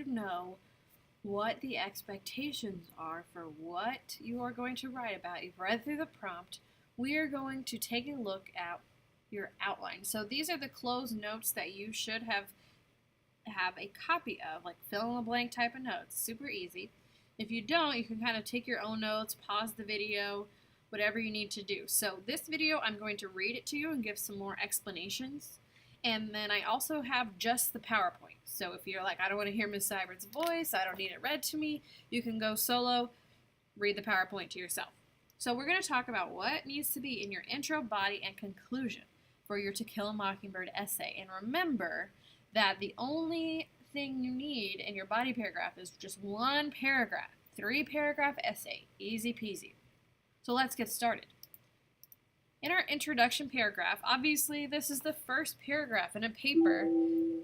to know what the expectations are for what you are going to write about. You've read through the prompt. We are going to take a look at your outline. So these are the closed notes that you should have a copy of, like fill in the blank type of notes. Super easy. If you don't, you can kind of take your own notes, pause the video, whatever you need to do. So this video, I'm going to read it to you and give some more explanations. And then I also have just the PowerPoint. So if you're like, I don't want to hear Ms. Seibert's voice, I don't need it read to me, you can go solo, read the PowerPoint to yourself. So we're going to talk about what needs to be in your intro, body, and conclusion for your To Kill a Mockingbird essay. And remember that the only thing you need in your body paragraph is just one paragraph, 3-paragraph essay, easy peasy. So let's get started. In our introduction paragraph, obviously this is the first paragraph in a paper,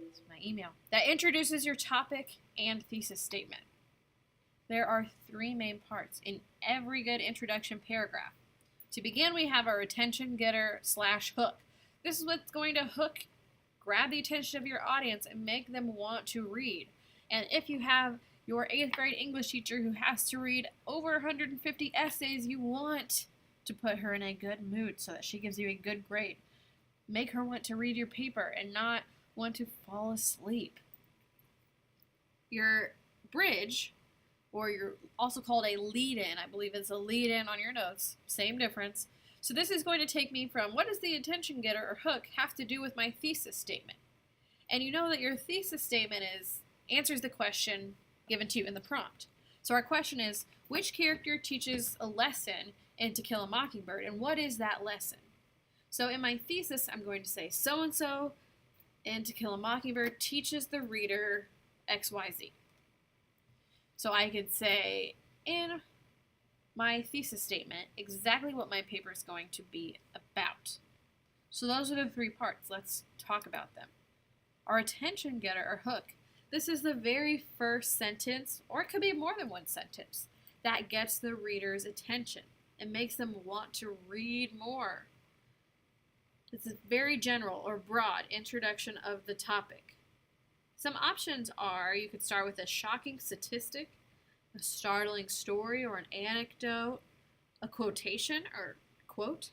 it's my email, that introduces your topic and thesis statement. There are 3 main parts in every good introduction paragraph. To begin, we have our attention getter / hook. This is what's going to grab the attention of your audience and make them want to read. And if you have your 8th grade English teacher who has to read over 150 essays, you want to put her in a good mood so that she gives you a good grade. Make her want to read your paper and not want to fall asleep. Your bridge, or you're also called a lead-in, I believe it's a lead-in on your notes, same difference. So this is going to take me from what does the attention getter or hook have to do with my thesis statement? And you know that your thesis statement answers the question given to you in the prompt. So our question is, which character teaches a lesson in To Kill a Mockingbird, and what is that lesson? So in my thesis, I'm going to say so-and-so in To Kill a Mockingbird teaches the reader XYZ. So I could say in my thesis statement exactly what my paper is going to be about. So those are the 3 parts. Let's talk about them. Our attention getter or hook. This is the very first sentence, or it could be more than one sentence, that gets the reader's attention and makes them want to read more. It's a very general or broad introduction of the topic. Some options are, you could start with a shocking statistic, a startling story or an anecdote, a quotation or quote,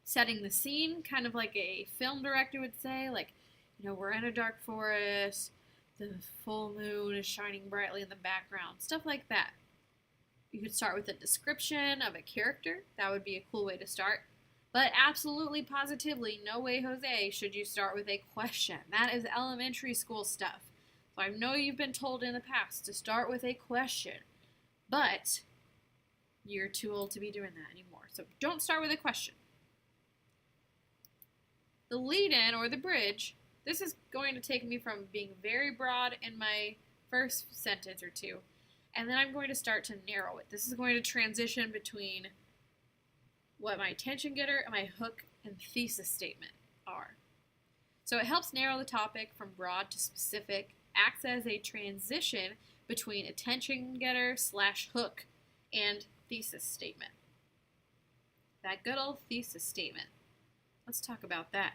setting the scene, kind of like a film director would say, like, we're in a dark forest, the full moon is shining brightly in the background, stuff like that. You could start with a description of a character. That would be a cool way to start. But absolutely, positively, no way, Jose, should you start with a question. That is elementary school stuff. So I know you've been told in the past to start with a question, but you're too old to be doing that anymore. So don't start with a question. The lead-in or the bridge, this is going to take me from being very broad in my first sentence or two, and then I'm going to start to narrow it. This is going to transition between what my attention getter and my hook and thesis statement are. So it helps narrow the topic from broad to specific, acts as a transition between attention getter / hook and thesis statement. That good old thesis statement. Let's talk about that.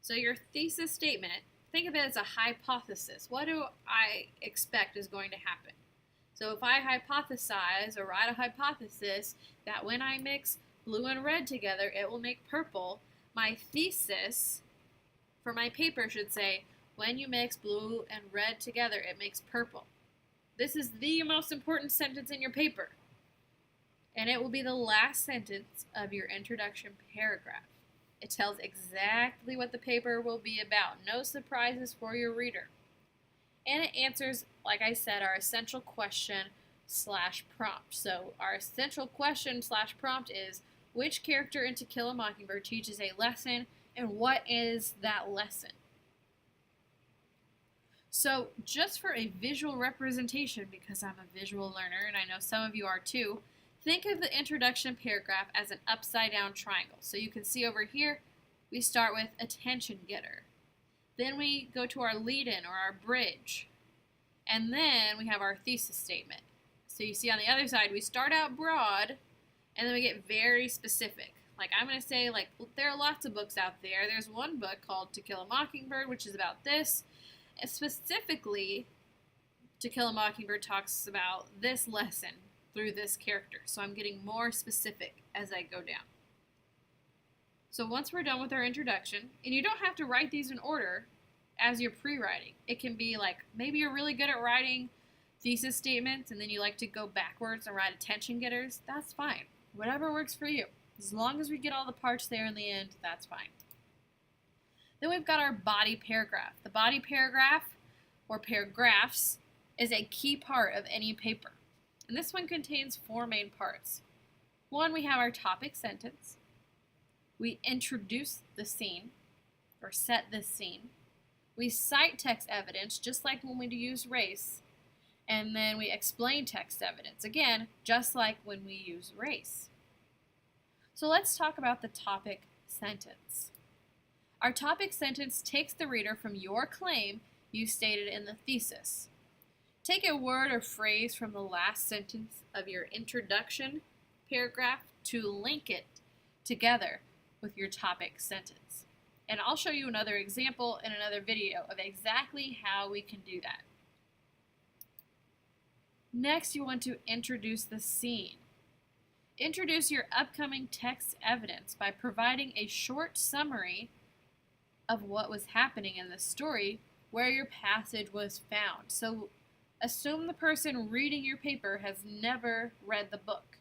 So your thesis statement, think of it as a hypothesis. What do I expect is going to happen? So if I hypothesize or write a hypothesis that when I mix blue and red together, it will make purple, my thesis for my paper should say, when you mix blue and red together, it makes purple. This is the most important sentence in your paper. And it will be the last sentence of your introduction paragraph. It tells exactly what the paper will be about. No surprises for your reader. And it answers, like I said, our essential question / prompt. So our essential question / prompt is, which character in To Kill a Mockingbird teaches a lesson, and what is that lesson? So just for a visual representation, because I'm a visual learner, and I know some of you are too, think of the introduction paragraph as an upside-down triangle. So you can see over here, we start with attention getter. Then we go to our lead-in or our bridge. And then we have our thesis statement. So you see on the other side, we start out broad, and then we get very specific. Like I'm going to say, there are lots of books out there. There's one book called To Kill a Mockingbird, which is about this. Specifically, To Kill a Mockingbird talks about this lesson through this character, so I'm getting more specific as I go down. So once we're done with our introduction, and you don't have to write these in order as you're pre-writing. It can be like, maybe you're really good at writing thesis statements and then you like to go backwards and write attention getters. That's fine. Whatever works for you. As long as we get all the parts there in the end, that's fine. Then we've got our body paragraph. The body paragraph, or paragraphs, is a key part of any paper. And this one contains 4 main parts. One, we have our topic sentence. We introduce the scene, or set this scene. We cite text evidence, just like when we use race. And then we explain text evidence, again, just like when we use race. So let's talk about the topic sentence. Our topic sentence takes the reader from your claim you stated in the thesis. Take a word or phrase from the last sentence of your introduction paragraph to link it together with your topic sentence. And I'll show you another example in another video of exactly how we can do that. Next, you want to introduce the scene. Introduce your upcoming text evidence by providing a short summary of what was happening in the story where your passage was found. So assume the person reading your paper has never read the book.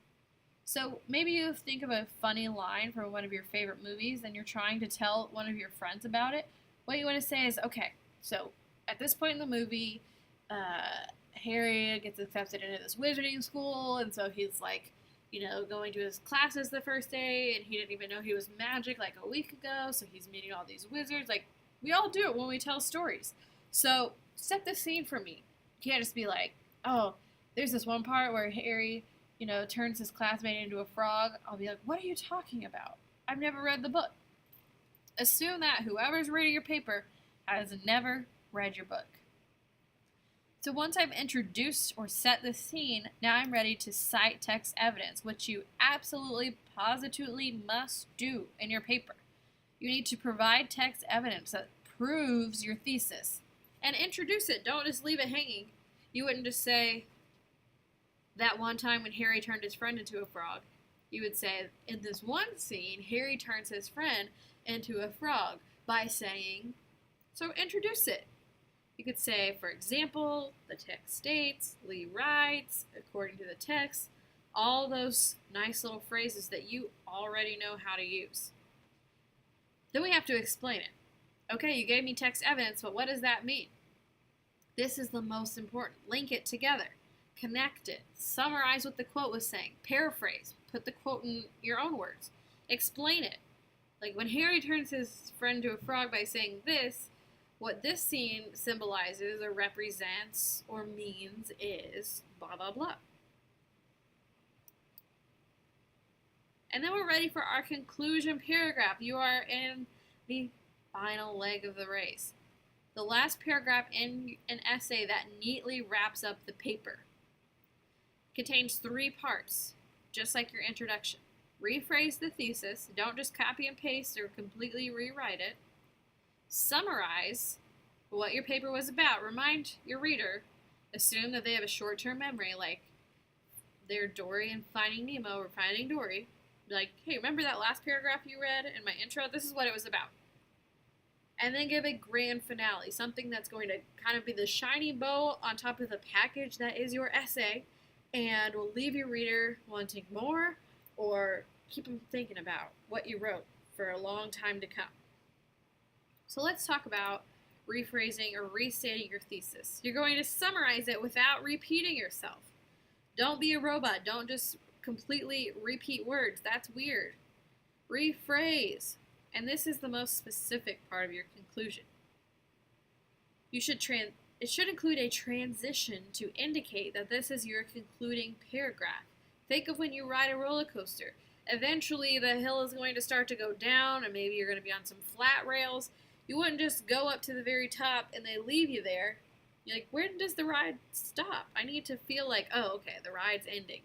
So maybe you think of a funny line from one of your favorite movies and you're trying to tell one of your friends about it. What you want to say is, okay, so at this point in the movie, Harry gets accepted into this wizarding school, and so he's like, going to his classes the first day, and he didn't even know he was magic like a week ago, so he's meeting all these wizards. Like, we all do it when we tell stories. So, set the scene for me. You can't just be like, oh, there's this one part where Harry, turns his classmate into a frog. I'll be like, what are you talking about? I've never read the book. Assume that whoever's reading your paper has never read your book. So once I've introduced or set the scene, now I'm ready to cite text evidence, which you absolutely, positively must do in your paper. You need to provide text evidence that proves your thesis. And introduce it. Don't just leave it hanging. You wouldn't just say, that one time when Harry turned his friend into a frog. You would say, in this one scene, Harry turns his friend into a frog by saying, so introduce it. You could say, for example, the text states, Lee writes, according to the text, all those nice little phrases that you already know how to use. Then we have to explain it. Okay, you gave me text evidence, but what does that mean? This is the most important. Link it together. Connect it. Summarize what the quote was saying. Paraphrase. Put the quote in your own words. Explain it. Like when Harry turns his friend into a frog by saying this, what this scene symbolizes or represents or means is blah, blah, blah. And then we're ready for our conclusion paragraph. You are in the final leg of the race. The last paragraph in an essay that neatly wraps up the paper. Contains 3 parts, just like your introduction. Rephrase the thesis. Don't just copy and paste or completely rewrite it. Summarize what your paper was about. Remind your reader. Assume that they have a short-term memory, like they're Dory and Finding Nemo or Finding Dory. Be like, hey, remember that last paragraph you read in my intro? This is what it was about. And then give a grand finale, something that's going to kind of be the shiny bow on top of the package that is your essay, and will leave your reader wanting more or keep them thinking about what you wrote for a long time to come. So let's talk about rephrasing or restating your thesis. You're going to summarize it without repeating yourself. Don't be a robot. Don't just completely repeat words. That's weird. Rephrase. And this is the most specific part of your conclusion. It should include a transition to indicate that this is your concluding paragraph. Think of when you ride a roller coaster. Eventually the hill is going to start to go down and maybe you're going to be on some flat rails. You wouldn't just go up to the very top and they leave you there. You're like, where does the ride stop? I need to feel like, oh, okay, the ride's ending.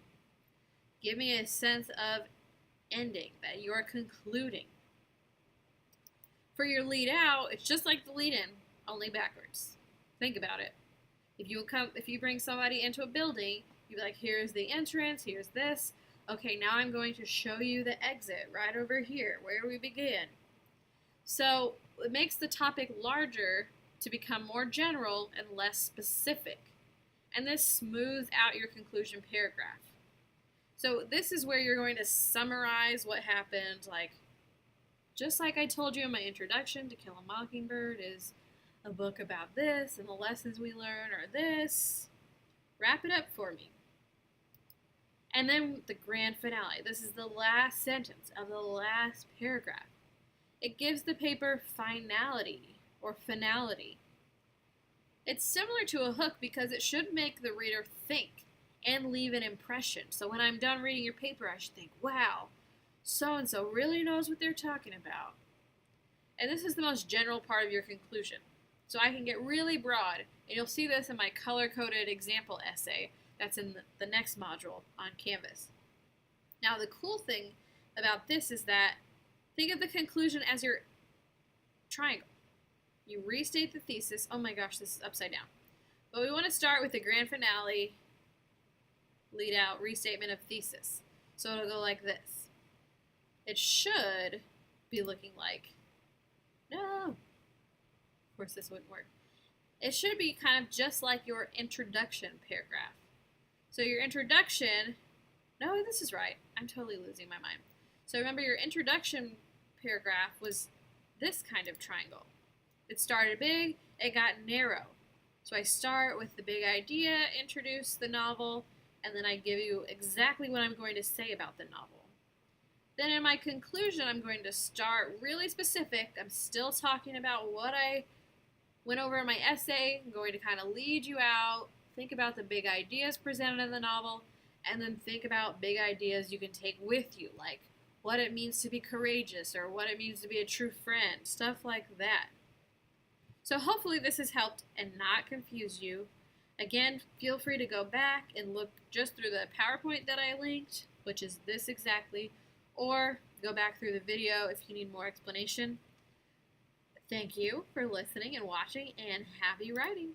Give me a sense of ending, that you're concluding. For your lead out, it's just like the lead in, only backwards. Think about it. If you bring somebody into a building, you'd be like, here's the entrance, here's this. Okay, now I'm going to show you the exit right over here, where we begin. So it makes the topic larger to become more general and less specific. And this smooths out your conclusion paragraph. So this is where you're going to summarize what happened, like, just like I told you in my introduction, To Kill a Mockingbird is a book about this, and the lessons we learn are this. Wrap it up for me. And then the grand finale. This is the last sentence of the last paragraph. It gives the paper finality or finality. It's similar to a hook because it should make the reader think and leave an impression. So when I'm done reading your paper, I should think, wow, so-and-so really knows what they're talking about. And this is the most general part of your conclusion. So I can get really broad, and you'll see this in my color-coded example essay that's in the next module on Canvas. Now the cool thing about this is that think of the conclusion as your triangle. You restate the thesis. Oh my gosh, this is upside down. But we want to start with the grand finale, lead out, restatement of thesis. So it'll go like this. It should be looking like, no. Of course this wouldn't work. It should be kind of just like your introduction paragraph. So your introduction, no, this is right. I'm totally losing my mind. So remember your introduction paragraph was this kind of triangle. It started big, it got narrow. So I start with the big idea, introduce the novel, and then I give you exactly what I'm going to say about the novel. Then in my conclusion, I'm going to start really specific. I'm still talking about what I went over in my essay. I'm going to kind of lead you out, think about the big ideas presented in the novel, and then think about big ideas you can take with you, like what it means to be courageous or what it means to be a true friend, stuff like that. So hopefully this has helped and not confused you. Again, feel free to go back and look just through the PowerPoint that I linked, which is this exactly, or go back through the video if you need more explanation. Thank you for listening and watching, and happy writing!